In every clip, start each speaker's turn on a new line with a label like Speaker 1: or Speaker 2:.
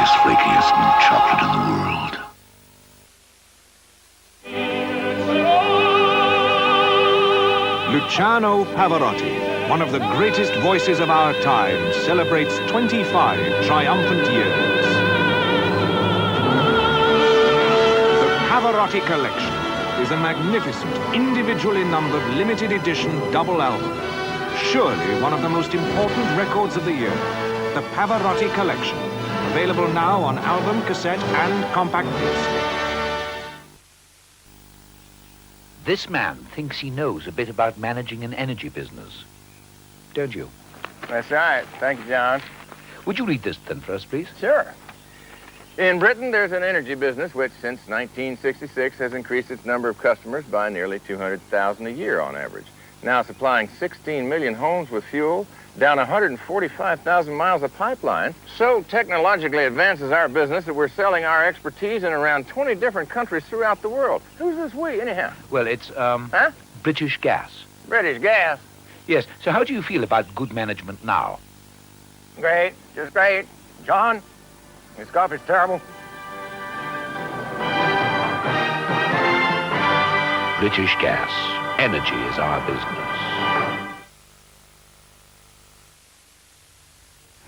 Speaker 1: most flakiest milk chocolate in the world.
Speaker 2: Luciano Pavarotti, one of the greatest voices of our time, celebrates 25 triumphant years. The Pavarotti Collection is a magnificent, individually numbered, limited edition double album. Surely one of the most important records of the year. The Pavarotti Collection, available now on album, cassette, and compact disc.
Speaker 3: This man thinks he knows a bit about managing an energy business. Don't you?
Speaker 4: That's right. Thank you, John.
Speaker 3: Would you read this then for us, please?
Speaker 4: Sure. In Britain, there's an energy business which, since 1966, has increased its number of customers by nearly 200,000 a year on average. Now supplying 16 million homes with fuel, down 145,000 miles of pipeline. So technologically advances our business that we're selling our expertise in around 20 different countries throughout the world. Who's this we, anyhow?
Speaker 3: Well, it's,
Speaker 4: Huh?
Speaker 3: British Gas.
Speaker 4: British Gas.
Speaker 3: Yes, so how do you feel about good management now?
Speaker 4: Great. Just great. John, this coffee's terrible.
Speaker 3: British Gas. Energy is our business.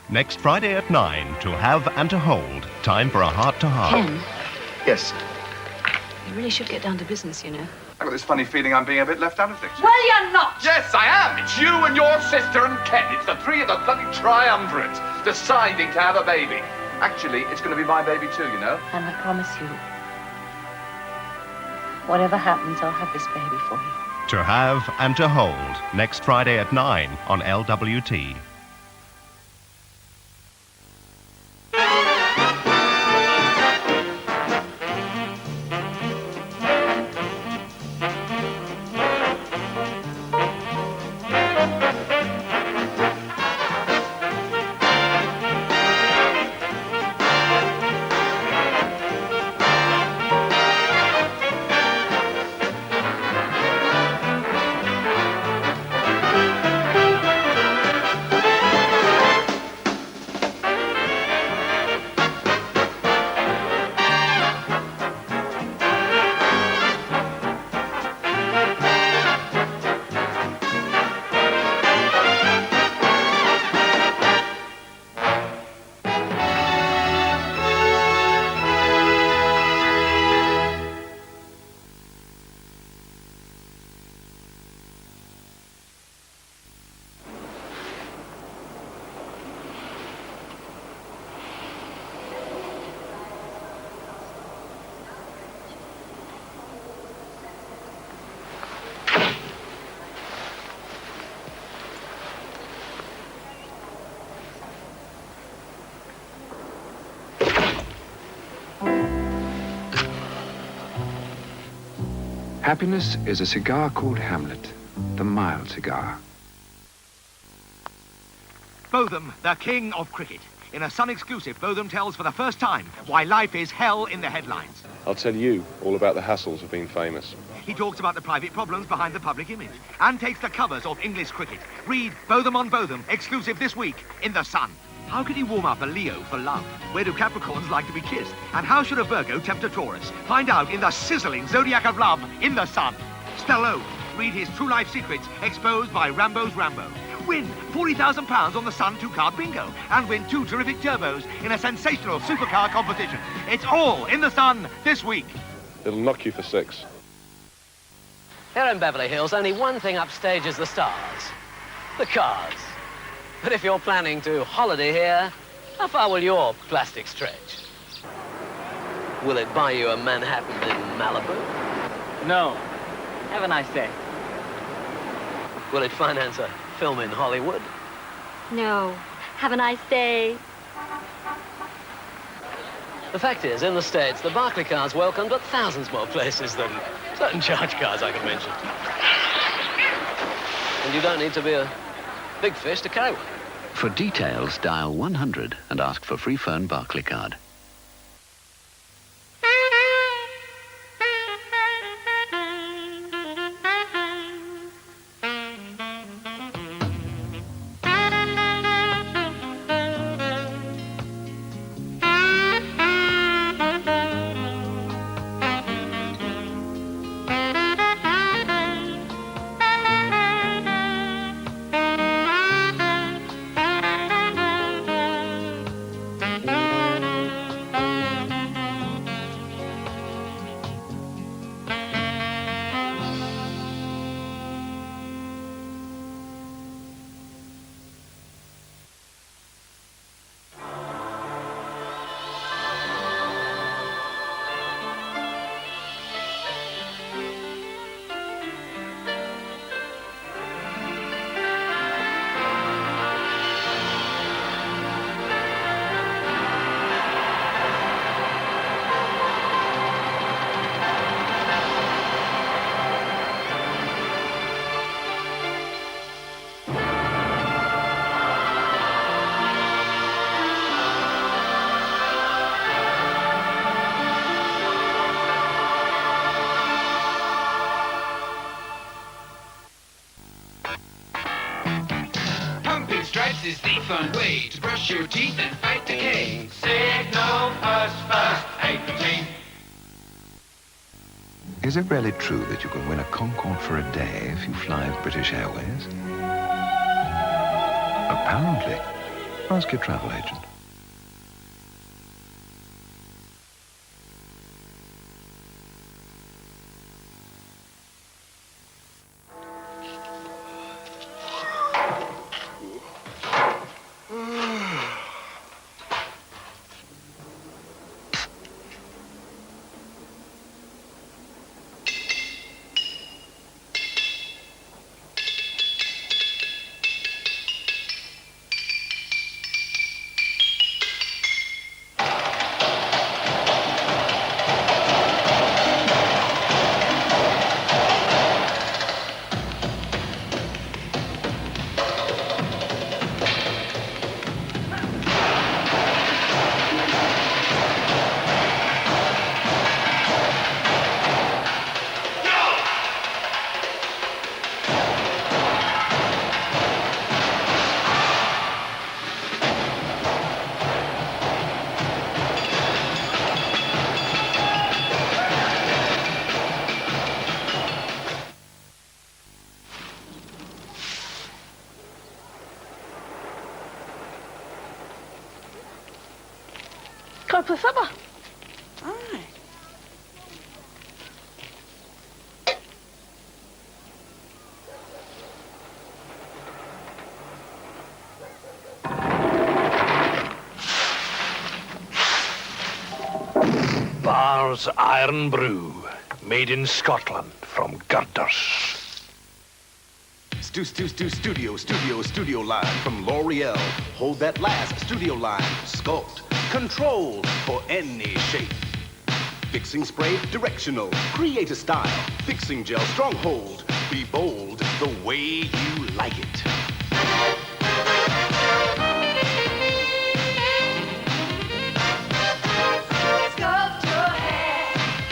Speaker 5: Next Friday at 9, To Have and To Hold. Time for a heart-to-heart.
Speaker 6: Ken,
Speaker 7: Yes.
Speaker 6: you really should get down to business, you know.
Speaker 7: I've got this funny feeling I'm being a bit left out of things.
Speaker 6: Well, you're not!
Speaker 8: Yes, I am. It's you and your sister and Ken. It's the three of the bloody triumvirate deciding to have a baby. Actually, it's going to be my baby too, you know.
Speaker 9: And I promise you, whatever happens, I'll have this baby for you.
Speaker 5: To Have and To Hold. Next Friday at 9 on LWT.
Speaker 10: Happiness is a cigar called Hamlet, the mild cigar.
Speaker 11: Botham, the king of cricket. In a Sun exclusive, Botham tells for the first time why life is hell in the headlines.
Speaker 12: I'll tell you all about the hassles of being famous.
Speaker 11: He talks about the private problems behind the public image and takes the covers of English cricket. Read Botham on Botham, exclusive this week in The Sun. How can you warm up a Leo for love? Where do Capricorns like to be kissed? And how should a Virgo tempt a Taurus? Find out in the sizzling Zodiac of Love in The Sun. Stallone, read his true life secrets exposed by Rambo's Rambo. Win £40,000 on the Sun two-card bingo and win 2 terrific turbos in a sensational supercar competition. It's all in The Sun this week.
Speaker 12: It'll knock you for 6.
Speaker 13: Here in Beverly Hills, only one thing upstages the stars. The cars. But if you're planning to holiday here, how far will your plastic stretch? Will it buy you a Manhattan in Malibu?
Speaker 14: No. Have a nice day.
Speaker 13: Will it finance a film in Hollywood?
Speaker 9: No. Have a nice day.
Speaker 13: The fact is, in the States, the Barclaycard's welcomed at thousands more places than certain charge cars I could mention. And you don't need to be a big fish to carry one.
Speaker 1: For details, dial 100 and ask for Freefone Barclaycard.
Speaker 15: is the fun way to brush your teeth and fight decay.
Speaker 16: Signal first, 18.
Speaker 10: Is it really true that you can win a Concorde for a day if you fly British Airways? Apparently. Ask your travel agent.
Speaker 17: Go play football. All right.
Speaker 18: Bar's Iron Brew, made in Scotland from girders.
Speaker 19: Studio line from L'Oreal. Hold that last studio line. Sculpt, control for any shape. Fixing spray, directional. Create a style. Fixing gel, stronghold. Be bold the way you like it.
Speaker 16: Sculpt your hair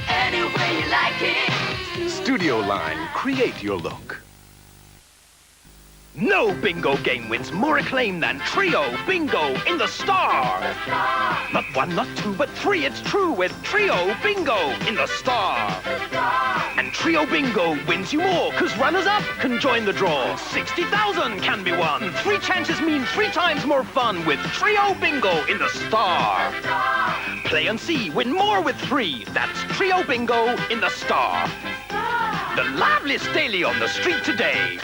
Speaker 16: any way you like it.
Speaker 19: Studio line, create your look.
Speaker 18: No bingo game wins more acclaim than Trio Bingo in the Star. Not one, not two, but three, it's true with Trio Bingo in the Star. And Trio Bingo wins you more, cause runners-up can join the draw. 60,000 can be won. 3 chances mean 3 times more fun with Trio Bingo in the Star. Play and see, win more with 3. That's Trio Bingo in the Star. The liveliest daily on the street today.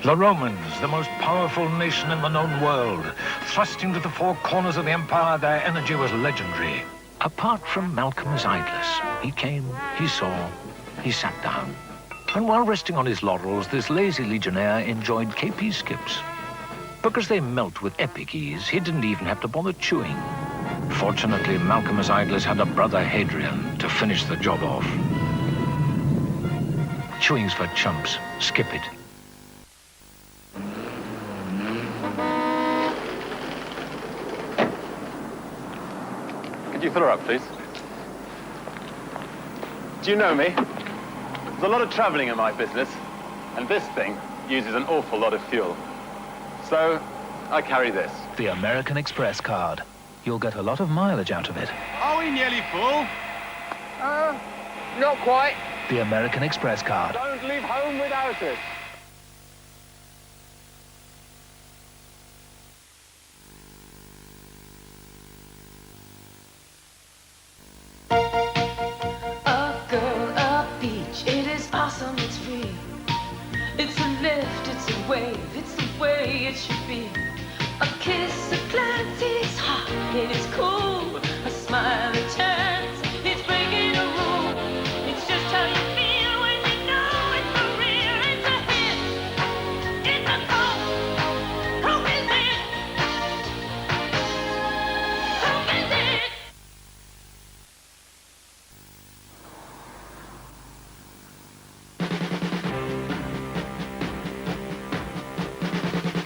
Speaker 3: The Romans, the most powerful nation in the known world, thrusting to the 4 corners of the empire, their energy was legendary. Apart from Malcolm's idless, he came, he saw, he sat down. And while resting on his laurels, this lazy legionnaire enjoyed KP skips. Because they melt with epic ease, he didn't even have to bother chewing. Fortunately, Malcolm's idlers had a brother Hadrian to finish the job off. Chewing's for chumps. Skip it.
Speaker 20: Could you fill her up, please? Do you know me? There's a lot of traveling in my business, and this thing uses an awful lot of fuel. So, I carry this.
Speaker 21: The American Express card. You'll get a lot of mileage out of it.
Speaker 16: Are we nearly full?
Speaker 4: Not quite.
Speaker 21: The American Express card.
Speaker 4: Don't leave home without us.
Speaker 16: A girl, a beach, it is awesome, it's free. It's a lift, it's a wave, it's the way it should be. A kiss, a glance, it's hot, it is cool. A smile, a chance, it's breaking a rule. It's just how you feel when you know it's for real. It's a hit, it's a call. Who is it? Who is it?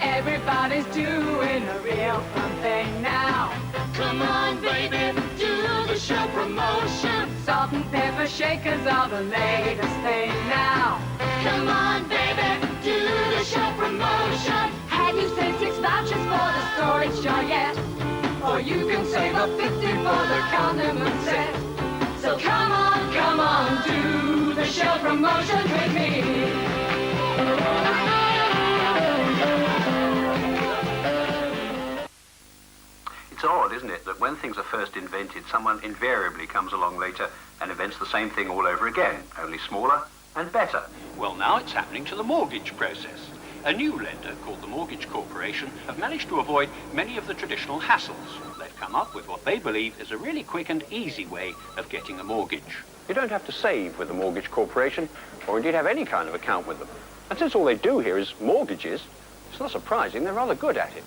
Speaker 16: Everybody's doing a real fun thing now. Come on, baby, do the show promotion. Salt and pepper shakers are the latest thing now. Come on, baby, do the show promotion. Get you save 6 vouchers for the storage joyette. Or you can save up 50 for the condiment set. So come on, do the show promotion with me.
Speaker 2: It's odd, isn't it, that when things are first invented, someone invariably comes along later and invents the same thing all over again, only smaller and better.
Speaker 22: Well, now it's happening to the mortgage process. A new lender, called the Mortgage Corporation, have managed to avoid many of the traditional hassles. They've come up with what they believe is a really quick and easy way of getting a mortgage.
Speaker 20: You don't have to save with the Mortgage Corporation, or indeed have any kind of account with them. And since all they do here is mortgages, it's not surprising they're rather good at it.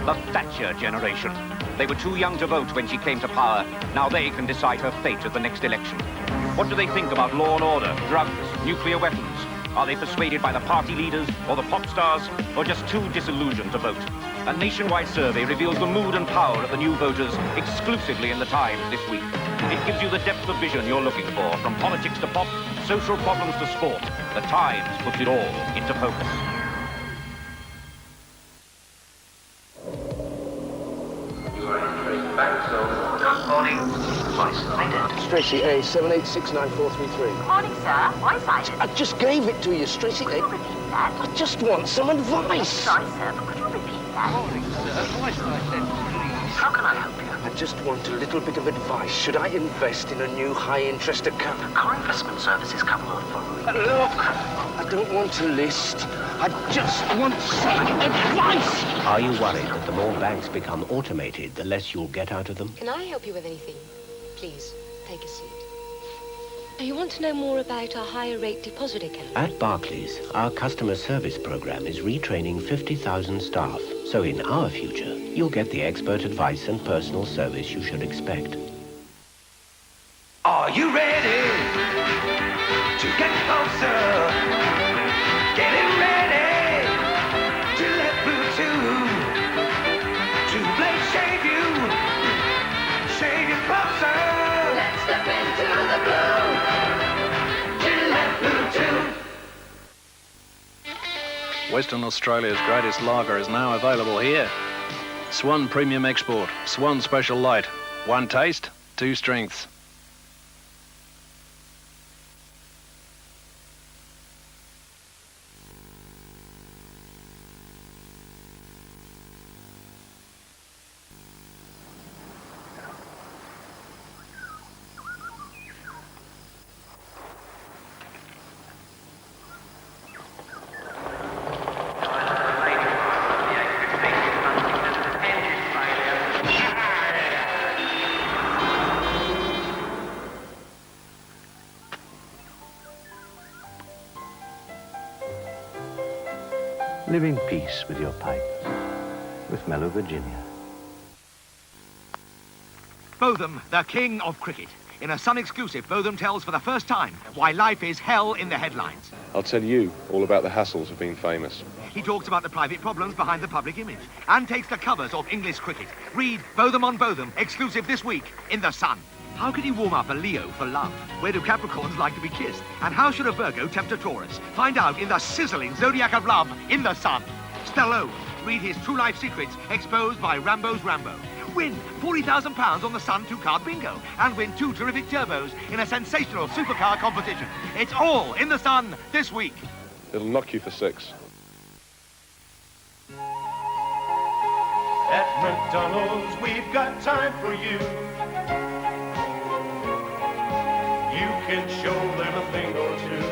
Speaker 11: The Thatcher generation. They were too young to vote when she came to power. Now they can decide her fate at the next election. What do they think about law and order, drugs, nuclear weapons? Are they persuaded by the party leaders or the pop stars, or just too disillusioned to vote? A nationwide survey reveals the mood and power of the new voters exclusively in the Times this week. It gives you the depth of vision you're looking for, from politics to pop, social problems to sport. The Times puts it all into focus.
Speaker 23: Good morning.
Speaker 24: Tracy A, 7869433.
Speaker 23: Morning, sir. Why silent?
Speaker 24: I just gave it to you, Tracy A.
Speaker 23: Could you repeat that?
Speaker 24: I just want some advice.
Speaker 23: Sorry, sir, but could you repeat that?
Speaker 24: Morning, sir.
Speaker 23: Why silent, please? How can I help you?
Speaker 24: I just want a little bit of advice. Should I invest in a new high-interest account?
Speaker 23: Our investment services cover all the
Speaker 24: Look, I don't want a list. I just want some advice.
Speaker 25: Are you worried that the more banks become automated, the less you'll get out of them?
Speaker 6: Can I help you with anything? Please, take a seat. You want to know more about our higher rate deposit account?
Speaker 25: At Barclays, our customer service program is retraining 50,000 staff. So in our future, you'll get the expert advice and personal service you should expect.
Speaker 18: Are you ready to get closer? Getting ready to let Blue 2 to blade shave you closer.
Speaker 16: Let's step into the blue. Gillette Blue 2.
Speaker 26: Western Australia's greatest lager is now available here. Swan Premium Export, Swan Special Light. One taste, two strengths.
Speaker 25: Live in peace with your pipe. With Mellow Virginia.
Speaker 11: Botham, the king of cricket. In a Sun exclusive, Botham tells for the first time why life is hell in the headlines.
Speaker 12: I'll tell you all about the hassles of being famous.
Speaker 11: He talks about the private problems behind the public image and takes the covers off English cricket. Read Botham on Botham, exclusive this week in The Sun. How can he warm up a Leo for love? Where do Capricorns like to be kissed? And how should a Virgo tempt a Taurus? Find out in the sizzling zodiac of love in The Sun. Stallone, read his true life secrets exposed by Rambo's Rambo. Win £40,000 on the Sun 2-card bingo and win 2 terrific turbos in a sensational supercar competition. It's all in The Sun this week.
Speaker 12: It'll knock you for 6.
Speaker 27: At McDonald's, we've got time for you. You can show them a thing or two.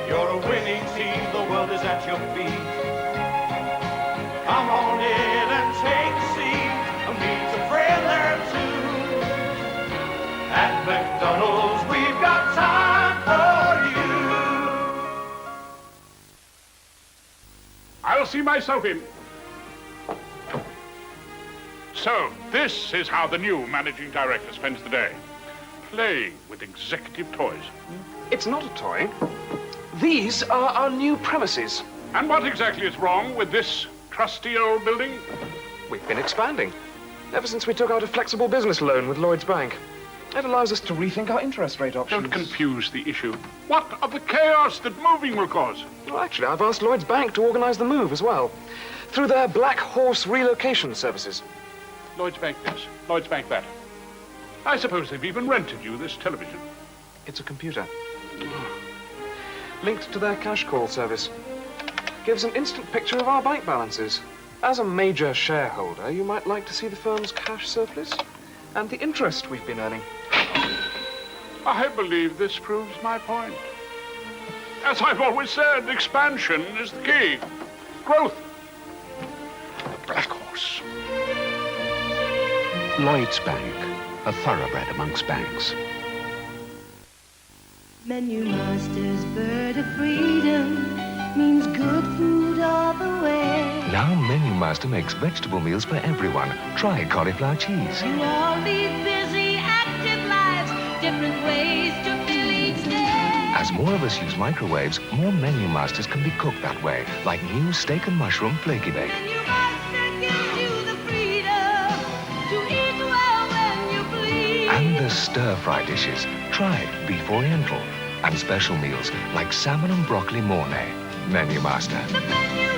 Speaker 27: You're a winning team, the world is at your feet. Come on in and take a seat, and meet a friend there too. At McDonald's, we've got time for you.
Speaker 28: I'll see myself in. So, this is how the new managing director spends the day. Playing with executive toys.
Speaker 29: It's not a toy. These are our new premises.
Speaker 28: And what exactly is wrong with this trusty old building?
Speaker 29: We've been expanding. Ever since we took out a flexible business loan with Lloyd's Bank. It allows us to rethink our interest rate options.
Speaker 28: Don't confuse the issue. What of the chaos that moving will cause?
Speaker 29: Well, actually, I've asked Lloyd's Bank to organise the move as well, through their Black Horse relocation services.
Speaker 28: Lloyd's Bank this, Lloyd's Bank that. I suppose they've even rented you this television.
Speaker 29: It's a computer. Linked to their cash call service. Gives an instant picture of our bank balances. As a major shareholder, you might like to see the firm's cash surplus and the interest we've been earning.
Speaker 28: I believe this proves my point. As I've always said, expansion is the key. Growth. Black Horse.
Speaker 1: Lloyd's Bank, a thoroughbred amongst banks.
Speaker 16: Menu Master's bird of freedom means good food all the way.
Speaker 5: Now Menu Master makes vegetable meals for everyone. Try cauliflower cheese.
Speaker 16: You all lead busy, active lives, different ways to fill each day.
Speaker 5: As more of us use microwaves, more Menu Masters can be cooked that way, like new steak and mushroom Flaky Bake.
Speaker 16: Menu Master gives you the freedom to eat well when you please.
Speaker 5: And the stir-fry dishes. Try beef oriental. And special meals like salmon and broccoli Mornay. Menu Master.
Speaker 16: The menu